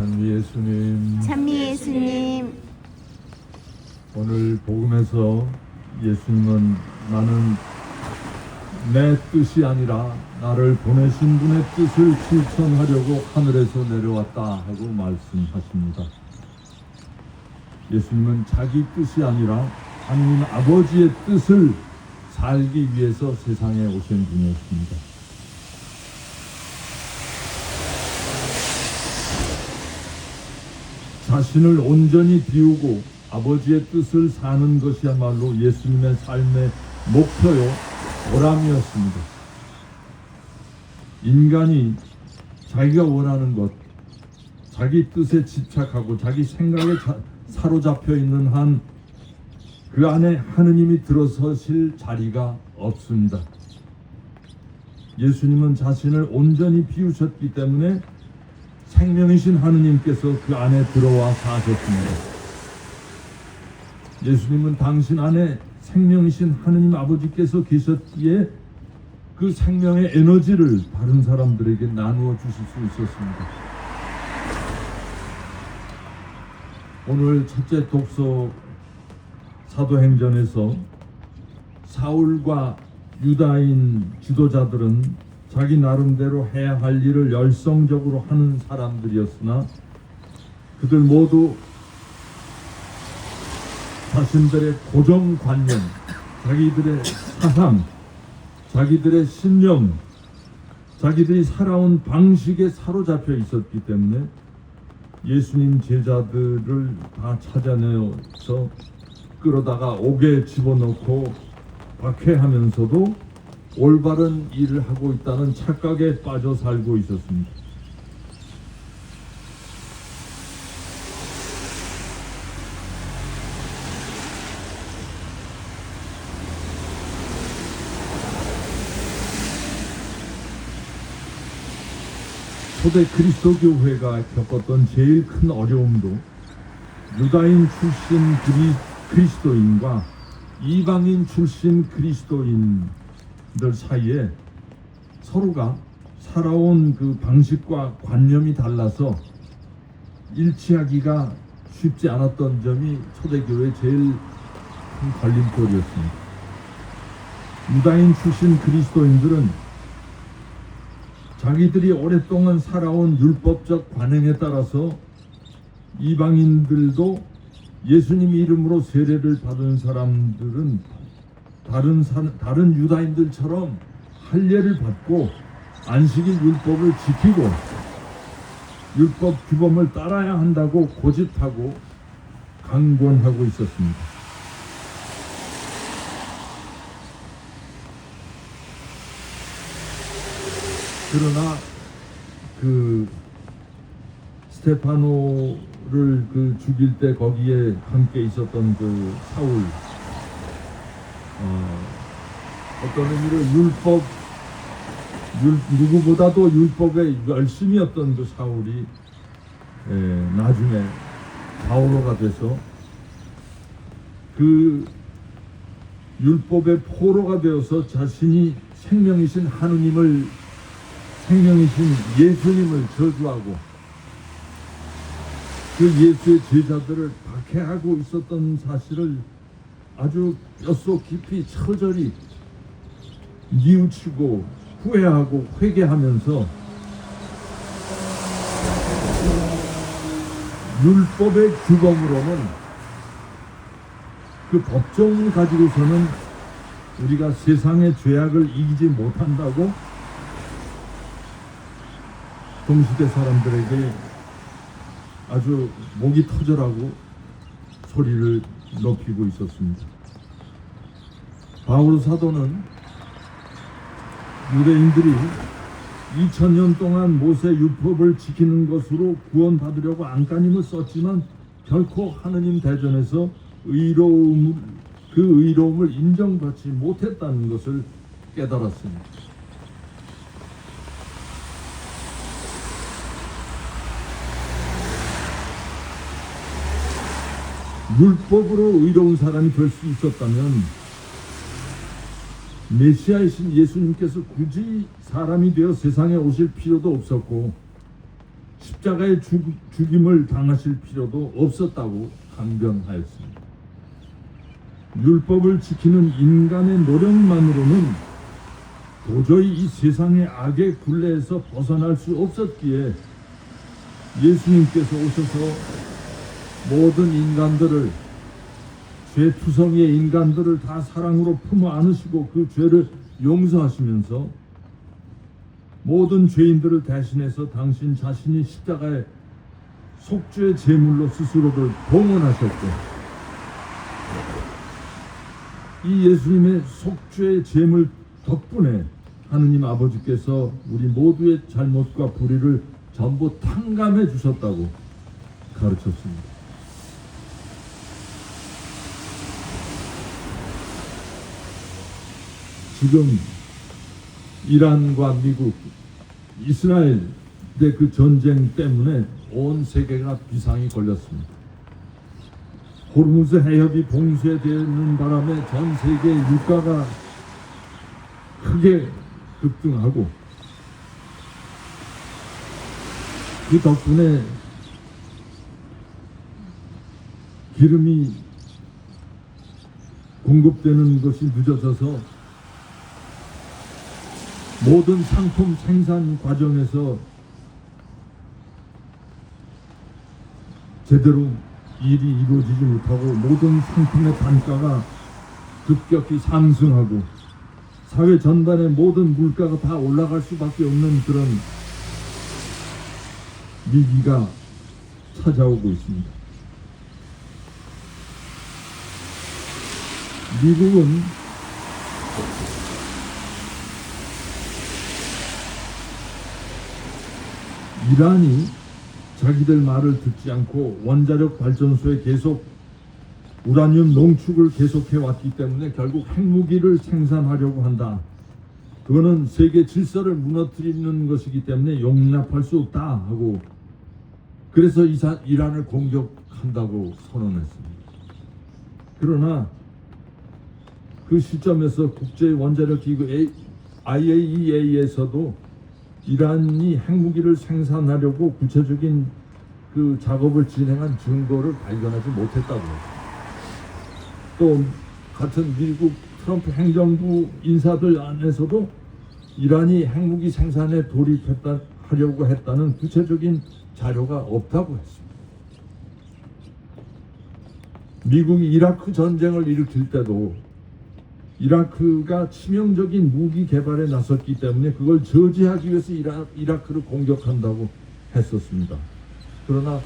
찬미 예수님, 찬미 예수님, 오늘 복음에서 예수님은 나는 내 뜻이 아니라 나를 보내신 분의 뜻을 실천하려고 하늘에서 내려왔다 하고 말씀하십니다. 예수님은 자기 뜻이 아니라 하나님 아버지의 뜻을 살기 위해서 세상에 오신 분이었습니다. 자신을 온전히 비우고 아버지의 뜻을 사는 것이야말로 예수님의 삶의 목표요 보람이었습니다. 인간이 자기가 원하는 것, 자기 뜻에 집착하고 자기 생각에 사로잡혀 있는 한 그 안에 하느님이 들어서실 자리가 없습니다. 예수님은 자신을 온전히 비우셨기 때문에 생명이신 하느님께서 그 안에 들어와 사셨습니다. 예수님은 당신 안에 생명이신 하느님 아버지께서 계셨기에 그 생명의 에너지를 다른 사람들에게 나누어 주실 수 있었습니다. 오늘 첫째 독서 사도행전에서 사울과 유다인 지도자들은 자기 나름대로 해야 할 일을 열성적으로 하는 사람들이었으나 그들 모두 자신들의 고정관념, 자기들의 사상, 자기들의 신념, 자기들이 살아온 방식에 사로잡혀 있었기 때문에 예수님 제자들을 다 찾아내서 끌어다가 옥에 집어넣고 박해하면서도 올바른 일을 하고 있다는 착각에 빠져 살고 있었습니다. 초대 그리스도 교회가 겪었던 제일 큰 어려움도 유다인 출신 그리스도인과 이방인 출신 그리스도인들 사이에 서로가 살아온 그 방식과 관념이 달라서 일치하기가 쉽지 않았던 점이 초대교회의 제일 큰 걸림돌이었습니다. 유다인 출신 그리스도인들은 자기들이 오랫동안 살아온 율법적 관행에 따라서 이방인들도 예수님 이름으로 세례를 받은 사람들은 다른 유다인들처럼 할례를 받고 안식일 율법을 지키고 율법 규범을 따라야 한다고 고집하고 강권하고 있었습니다. 그러나 그 스테파노를 죽일 때 거기에 함께 있었던 그 사울, 어떤 의미로 누구보다도 율법에 열심이었던 그 사울이 나중에 바오로가 돼서 그 율법의 포로가 되어서 자신이 생명이신 예수님을 저주하고 그 예수의 제자들을 박해하고 있었던 사실을 아주 뼛속 깊이 처절히 뉘우치고 후회하고 회개하면서 율법의 규범으로는 그 법정을 가지고서는 우리가 세상의 죄악을 이기지 못한다고 동시대 사람들에게 아주 목이 터져라고 소리를 높이고 있었습니다. 바울 사도는 유대인들이 2000년 동안 모세 율법을 지키는 것으로 구원받으려고 안간힘을 썼지만 결코 하느님 대전에서 그 의로움을 인정받지 못했다는 것을 깨달았습니다. 율법으로 의로운 사람이 될 수 있었다면 메시아이신 예수님께서 굳이 사람이 되어 세상에 오실 필요도 없었고 십자가의 죽임을 당하실 필요도 없었다고 강변하였습니다. 율법을 지키는 인간의 노력만으로는 도저히 이 세상의 악의 굴레에서 벗어날 수 없었기에 예수님께서 오셔서 모든 인간들을, 죄투성이의 인간들을 다 사랑으로 품어 안으시고 그 죄를 용서하시면서 모든 죄인들을 대신해서 당신 자신이 십자가의 속죄의 제물로 스스로를 봉헌하셨고, 이 예수님의 속죄의 제물 덕분에 하느님 아버지께서 우리 모두의 잘못과 불의를 전부 탕감해 주셨다고 가르쳤습니다. 지금 이란과 미국, 이스라엘의 그 전쟁 때문에 온 세계가 비상이 걸렸습니다. 호르무즈 해협이 봉쇄되는 바람에 전 세계 유가가 크게 급등하고, 그 덕분에 기름이 공급되는 것이 늦어져서 모든 상품 생산 과정에서 제대로 일이 이루어지지 못하고 모든 상품의 단가가 급격히 상승하고 사회 전반의 모든 물가가 다 올라갈 수밖에 없는 그런 위기가 찾아오고 있습니다. 미국은 이란이 자기들 말을 듣지 않고 원자력 발전소에 계속 우라늄 농축을 계속해 왔기 때문에 결국 핵무기를 생산하려고 한다. 그거는 세계 질서를 무너뜨리는 것이기 때문에 용납할 수 없다 하고, 그래서 이란을 공격한다고 선언했습니다. 그러나 그 시점에서 국제원자력기구 IAEA에서도 이란이 핵무기를 생산하려고 구체적인 그 작업을 진행한 증거를 발견하지 못했다고 했습니다. 또 같은 미국 트럼프 행정부 인사들 안에서도 이란이 핵무기 생산에 하려고 했다는 구체적인 자료가 없다고 했습니다. 미국이 이라크 전쟁을 일으킬 때도 이라크가 치명적인 무기 개발에 나섰기 때문에 그걸 저지하기 위해서 이라크를 공격한다고 했었습니다. 그러나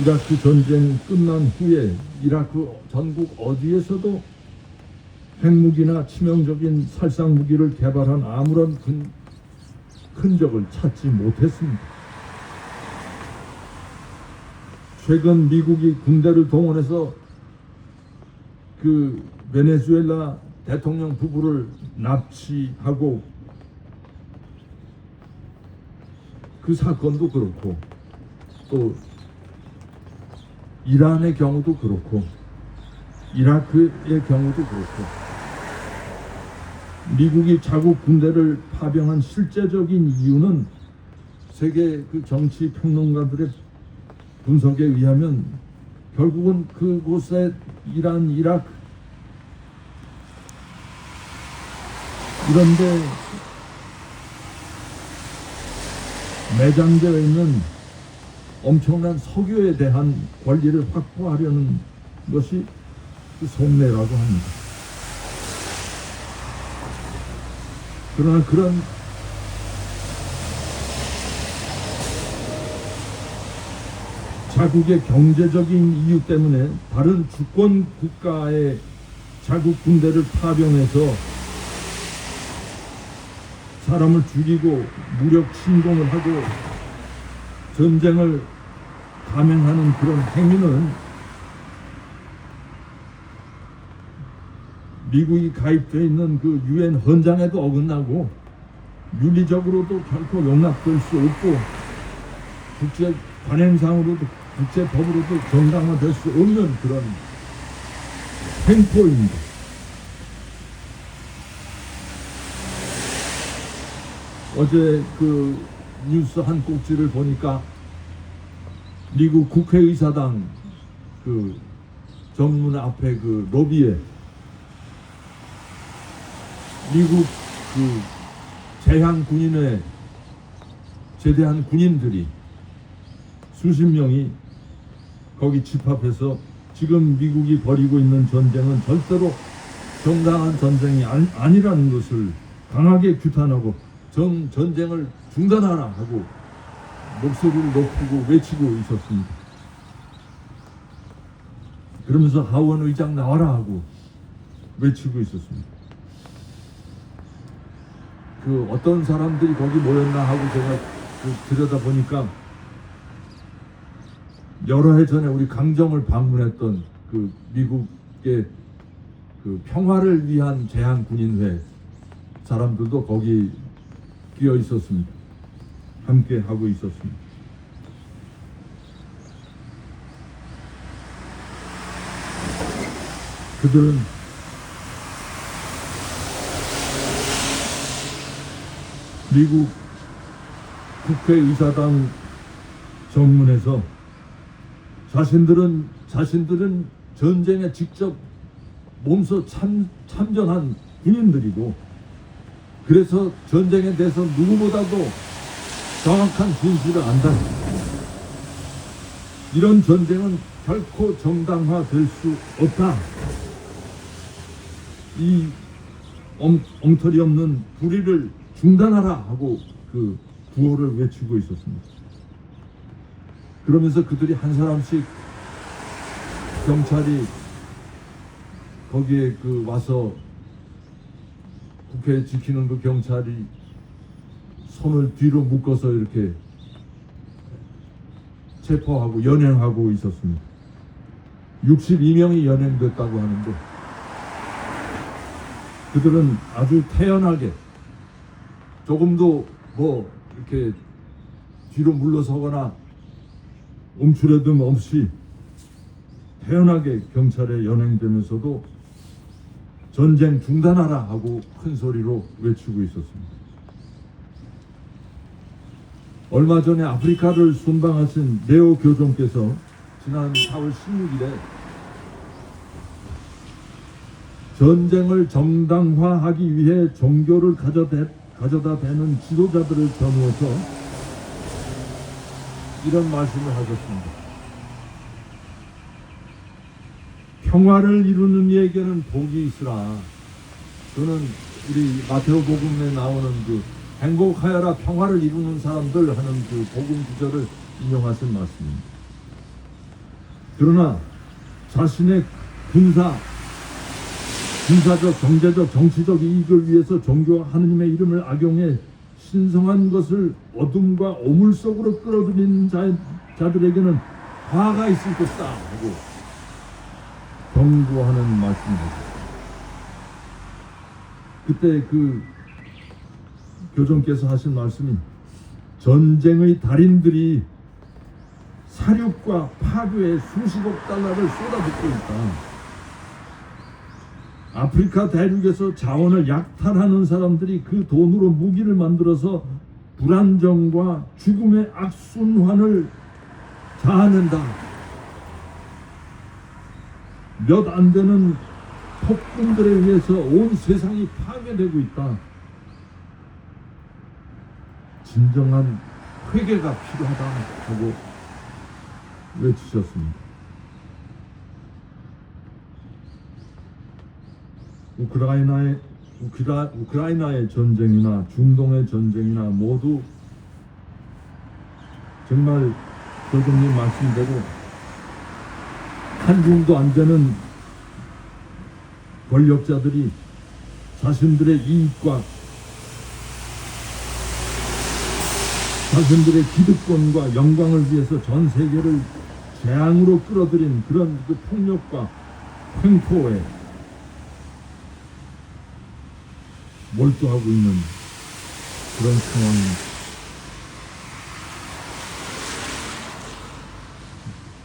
이라크 전쟁 끝난 후에 이라크 전국 어디에서도 핵무기나 치명적인 살상무기를 개발한 아무런 흔적을 찾지 못했습니다. 최근 미국이 군대를 동원해서 그 베네수엘라 대통령 부부를 납치하고 그 사건도 그렇고, 또 이란의 경우도 그렇고, 이라크의 경우도 그렇고, 미국이 자국 군대를 파병한 실제적인 이유는 세계 그 정치 평론가들의 분석에 의하면 결국은 그곳에 이란, 이라크 이런데 매장되어 있는 엄청난 석유에 대한 권리를 확보하려는 것이 그 속내라고 합니다. 그러나 그런 자국의 경제적인 이유 때문에 다른 주권 국가의 자국 군대를 파병해서 사람을 죽이고 무력 침공을 하고 전쟁을 감행하는 그런 행위는 미국이 가입되어 있는 그 유엔 헌장에도 어긋나고 윤리적으로도 결코 용납될 수 없고 국제 관행상으로도 국제법으로도 정당화될 수 없는 그런 횡포입니다. 어제 그 뉴스 한 꼭지를 보니까 미국 국회의사당 그 정문 앞에 그 로비에 미국 그 제향 군인회 제대한 군인들이 수십 명이 거기 집합해서 지금 미국이 벌이고 있는 전쟁은 절대로 정당한 전쟁이 아니라는 것을 강하게 규탄하고 전쟁을 중단하라 하고 목소리를 높이고 외치고 있었습니다. 그러면서 하원 의장 나와라 하고 외치고 있었습니다. 그 어떤 사람들이 거기 모였나 하고 제가 들여다보니까 여러 해 전에 우리 강정을 방문했던 그 미국의 그 평화를 위한 제한군인회 사람들도 거기 끼어 있었습니다. 함께 하고 있었습니다. 그들은 미국 국회의사당 정문에서 자신들은 전쟁에 직접 몸소 참전한 군인들이고, 그래서 전쟁에 대해서 누구보다도 정확한 진실을 안다. 이런 전쟁은 결코 정당화될 수 없다. 이 엉터리 없는 불의를 중단하라 하고 그 구호를 외치고 있었습니다. 그러면서 그들이 한 사람씩 경찰이 거기에 그 와서 국회 지키는 그 경찰이 손을 뒤로 묶어서 이렇게 체포하고 연행하고 있었습니다. 62명이 연행됐다고 하는데 그들은 아주 태연하게 조금도 뭐 이렇게 뒤로 물러서거나 움츠러듦 없이 태연하게 경찰에 연행되면서도 전쟁 중단하라 하고 큰 소리로 외치고 있었습니다. 얼마 전에 아프리카를 순방하신 레오 교종께서 지난 4월 16일에 전쟁을 정당화하기 위해 종교를 가져다 대는 지도자들을 겨누어서 이런 말씀을 하셨습니다. 평화를 이루는 이에게는 복이 있으라. 저는 우리 마태오복음에 나오는 그 행복하여라 평화를 이루는 사람들 하는 그 복음 구절을 인용하신 말씀입니다. 그러나 자신의 군사적, 경제적, 정치적 이익을 위해서 종교와 하느님의 이름을 악용해 신성한 것을 어둠과 오물 속으로 끌어들이는 자들에게는 화가 있을 것이다 하고 경고하는 말씀입니다. 그때 그 교종께서 하신 말씀이 전쟁의 달인들이 사륙과 파괴에 수십억 달러를 쏟아붓고 있다. 아프리카 대륙에서 자원을 약탈하는 사람들이 그 돈으로 무기를 만들어서 불안정과 죽음의 악순환을 자아낸다. 몇 안 되는 폭군들에 의해서 온 세상이 파괴되고 있다. 진정한 회개가 필요하다 하고 외치셨습니다. 우크라이나의 전쟁이나 중동의 전쟁이나 모두 정말 교수님 말씀대로 한 줌도 안 되는 권력자들이 자신들의 이익과 자신들의 기득권과 영광을 위해서 전 세계를 재앙으로 끌어들인 그런 그 폭력과 횡포에 몰두하고 있는 그런 상황입니다.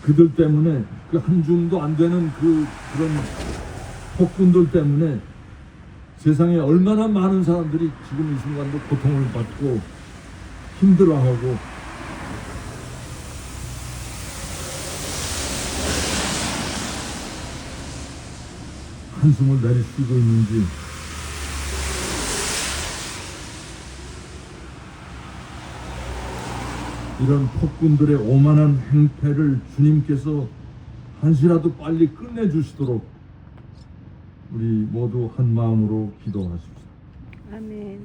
그들 때문에 그 한 줌도 안 되는 그런 폭군들 때문에 세상에 얼마나 많은 사람들이 지금 이 순간도 고통을 받고 힘들어하고 한숨을 내쉬고 있는지 이런 폭군들의 오만한 행패를 주님께서 한시라도 빨리 끝내주시도록 우리 모두 한 마음으로 기도하십시다. 아멘.